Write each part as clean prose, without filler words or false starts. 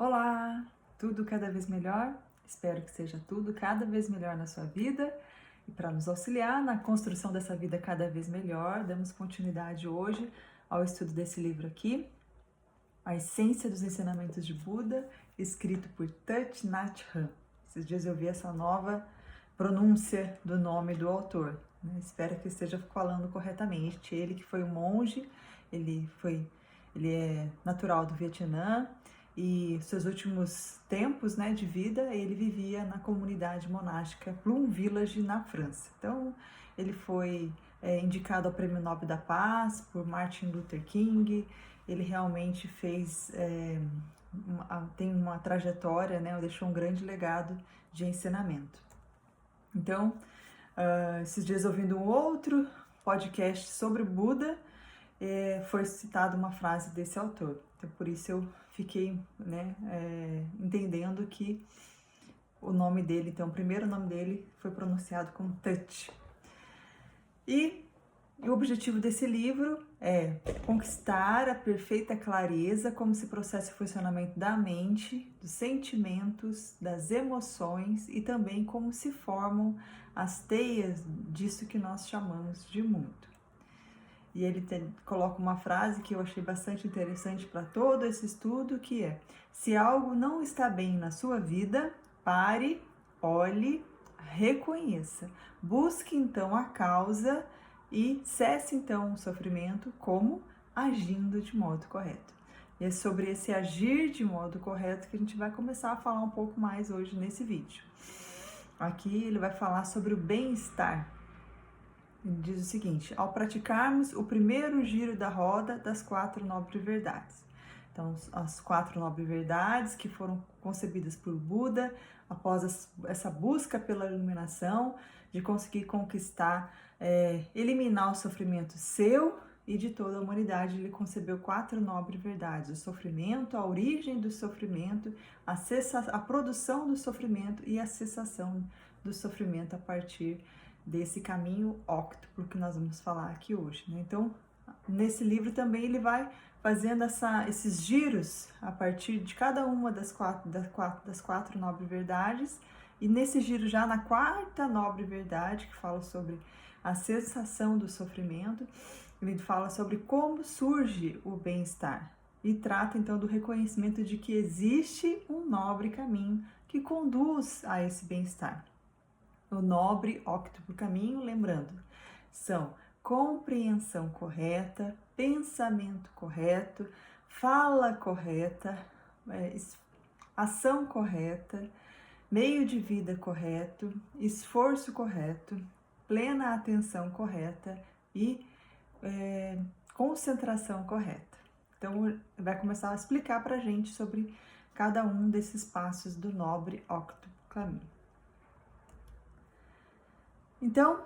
Olá! Tudo cada vez melhor? Espero que seja tudo cada vez melhor na sua vida. E para nos auxiliar na construção dessa vida cada vez melhor, damos continuidade hoje ao estudo desse livro aqui, A Essência dos Ensinamentos de Buda, escrito por Thich Nhat Hanh. Esses dias eu vi essa nova pronúncia do nome do autor, né? Espero que esteja falando corretamente. Ele que foi um monge, ele é natural do Vietnã e seus últimos tempos, né, de vida ele vivia na comunidade monástica Plum Village na França. Então ele foi indicado ao Prêmio Nobel da Paz por Martin Luther King. Ele realmente tem uma trajetória, né, deixou um grande legado de ensinamento. Então, esses dias ouvindo um outro podcast sobre Buda, foi citada uma frase desse autor. Então, por isso eu fiquei, entendendo que o nome dele, então, o primeiro nome dele foi pronunciado como Thich. E o objetivo desse livro é conquistar a perfeita clareza como se processa o funcionamento da mente, dos sentimentos, das emoções e também como se formam as teias disso que nós chamamos de mundo. E ele coloca uma frase que eu achei bastante interessante para todo esse estudo, que é: se algo não está bem na sua vida, pare, olhe, reconheça, busque então a causa e cesse então o sofrimento, como agindo de modo correto. E é sobre esse agir de modo correto que a gente vai começar a falar um pouco mais hoje nesse vídeo. Aqui ele vai falar sobre o bem-estar. Ele diz o seguinte: ao praticarmos o primeiro giro da roda das 4 nobres verdades. Então, as 4 nobres verdades que foram concebidas por Buda após essa busca pela iluminação, de conseguir conquistar, eliminar o sofrimento seu e de toda a humanidade. Ele concebeu 4 nobres verdades: o sofrimento, a origem do sofrimento, a produção do sofrimento e a cessação do sofrimento a partir desse caminho óctuplo que nós vamos falar aqui hoje, né? Então, nesse livro também ele vai fazendo esses giros a partir de cada uma das quatro nobres verdades, e nesse giro já na 4ª nobre verdade, que fala sobre a cessação do sofrimento, ele fala sobre como surge o bem-estar e trata então do reconhecimento de que existe um nobre caminho que conduz a esse bem-estar. O nobre óctuplo caminho, lembrando, são compreensão correta, pensamento correto, fala correta, ação correta, meio de vida correto, esforço correto, plena atenção correta e concentração correta. Então, vai começar a explicar para a gente sobre cada um desses passos do nobre óctuplo caminho. Então,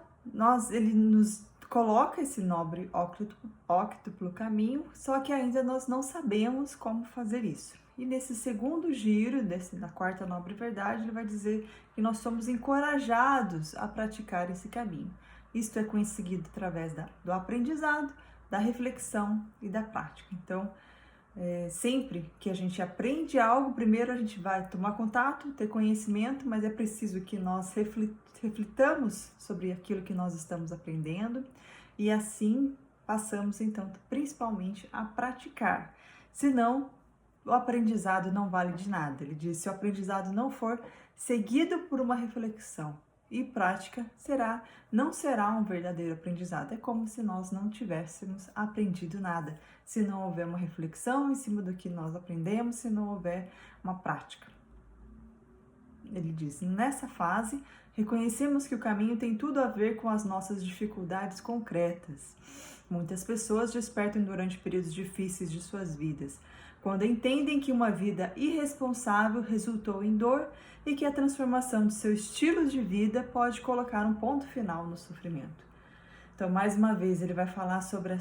ele nos coloca esse nobre óctuplo caminho, só que ainda nós não sabemos como fazer isso. E nesse segundo giro, da 4ª nobre verdade, ele vai dizer que nós somos encorajados a praticar esse caminho. Isto é conseguido através do aprendizado, da reflexão e da prática. Então, sempre que a gente aprende algo, primeiro a gente vai tomar contato, ter conhecimento, mas é preciso que nós reflitamos sobre aquilo que nós estamos aprendendo e assim passamos então principalmente a praticar. Senão, o aprendizado não vale de nada. Ele diz: se o aprendizado não for seguido por uma reflexão e prática, não será um verdadeiro aprendizado. É como se nós não tivéssemos aprendido nada, se não houver uma reflexão em cima do que nós aprendemos, se não houver uma prática. Ele diz: nessa fase, reconhecemos que o caminho tem tudo a ver com as nossas dificuldades concretas. Muitas pessoas despertam durante períodos difíceis de suas vidas, quando entendem que uma vida irresponsável resultou em dor e que a transformação de seu estilo de vida pode colocar um ponto final no sofrimento. Então, mais uma vez, ele vai falar sobre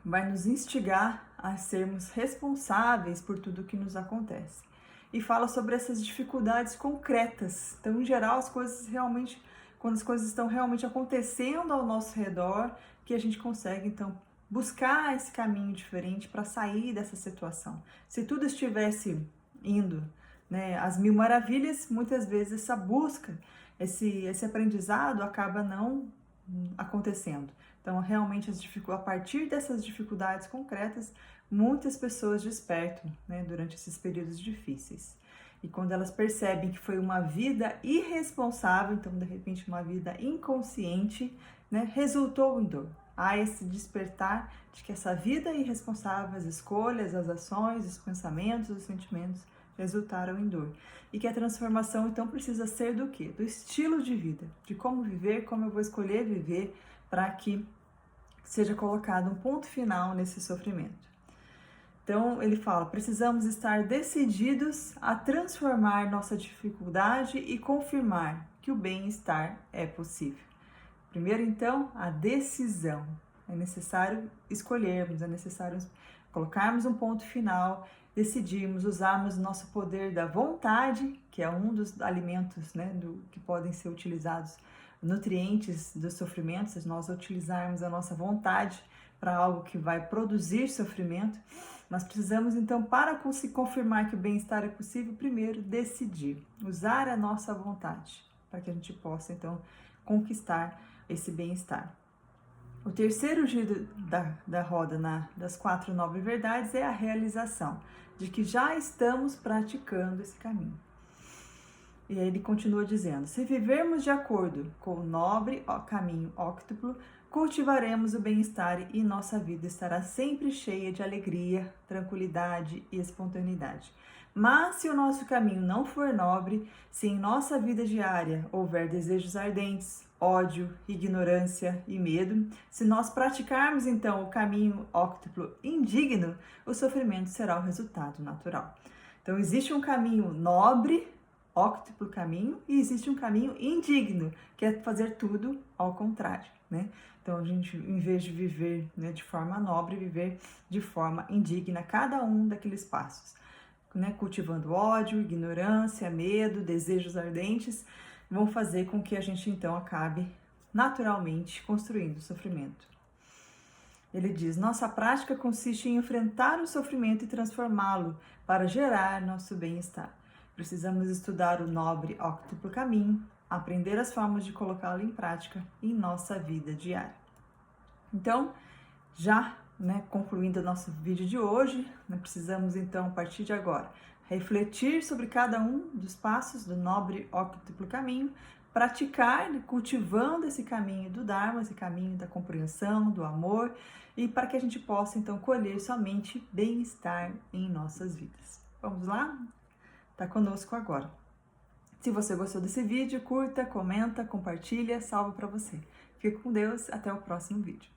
vai nos instigar a sermos responsáveis por tudo que nos acontece. E fala sobre essas dificuldades concretas. Então, em geral, quando as coisas estão realmente acontecendo ao nosso redor, que a gente consegue, então, buscar esse caminho diferente para sair dessa situação. Se tudo estivesse indo, né, às mil maravilhas, muitas vezes essa busca, esse aprendizado acaba não acontecendo. Então, realmente, a partir dessas dificuldades concretas, muitas pessoas despertam, né, durante esses períodos difíceis. E quando elas percebem que foi uma vida irresponsável, então, de repente, uma vida inconsciente, né, resultou em dor. Há esse despertar de que essa vida irresponsável, as escolhas, as ações, os pensamentos, os sentimentos, resultaram em dor. E que a transformação, então, precisa ser do quê? Do estilo de vida, de como viver, como eu vou escolher viver, para que seja colocado um ponto final nesse sofrimento. Então, ele fala, precisamos estar decididos a transformar nossa dificuldade e confirmar que o bem-estar é possível. Primeiro, então, a decisão. É necessário escolhermos, é necessário colocarmos um ponto final, decidirmos, usarmos nosso poder da vontade, que é um dos alimentos, né, que podem ser utilizados, nutrientes do sofrimento, se nós utilizarmos a nossa vontade para algo que vai produzir sofrimento. Nós precisamos, então, para se confirmar que o bem-estar é possível, primeiro decidir, usar a nossa vontade, para que a gente possa, então, conquistar esse bem-estar. O terceiro giro da roda das 4 nobres verdades é a realização de que já estamos praticando esse caminho. E aí ele continua dizendo, se vivermos de acordo com o nobre caminho óctuplo, cultivaremos o bem-estar e nossa vida estará sempre cheia de alegria, tranquilidade e espontaneidade. Mas se o nosso caminho não for nobre, se em nossa vida diária houver desejos ardentes, ódio, ignorância e medo, se nós praticarmos então o caminho óctuplo indigno, o sofrimento será o resultado natural. Então existe um caminho nobre, óctuplo caminho, e existe um caminho indigno, que é fazer tudo ao contrário, né? Então a gente, em vez de viver, né, de forma nobre, viver de forma indigna cada um daqueles passos, né? Cultivando ódio, ignorância, medo, desejos ardentes, vão fazer com que a gente então acabe naturalmente construindo sofrimento. Ele diz, nossa prática consiste em enfrentar o sofrimento e transformá-lo para gerar nosso bem-estar. Precisamos estudar o nobre óctuplo caminho, aprender as formas de colocá-lo em prática em nossa vida diária. Então, já, né, concluindo o nosso vídeo de hoje, precisamos então, a partir de agora, refletir sobre cada um dos passos do nobre óctuplo caminho, praticar, cultivando esse caminho do Dharma, esse caminho da compreensão, do amor, e para que a gente possa então colher somente bem-estar em nossas vidas. Vamos lá? Tá conosco agora. Se você gostou desse vídeo, curta, comenta, compartilha, salve para você. Fique com Deus, até o próximo vídeo.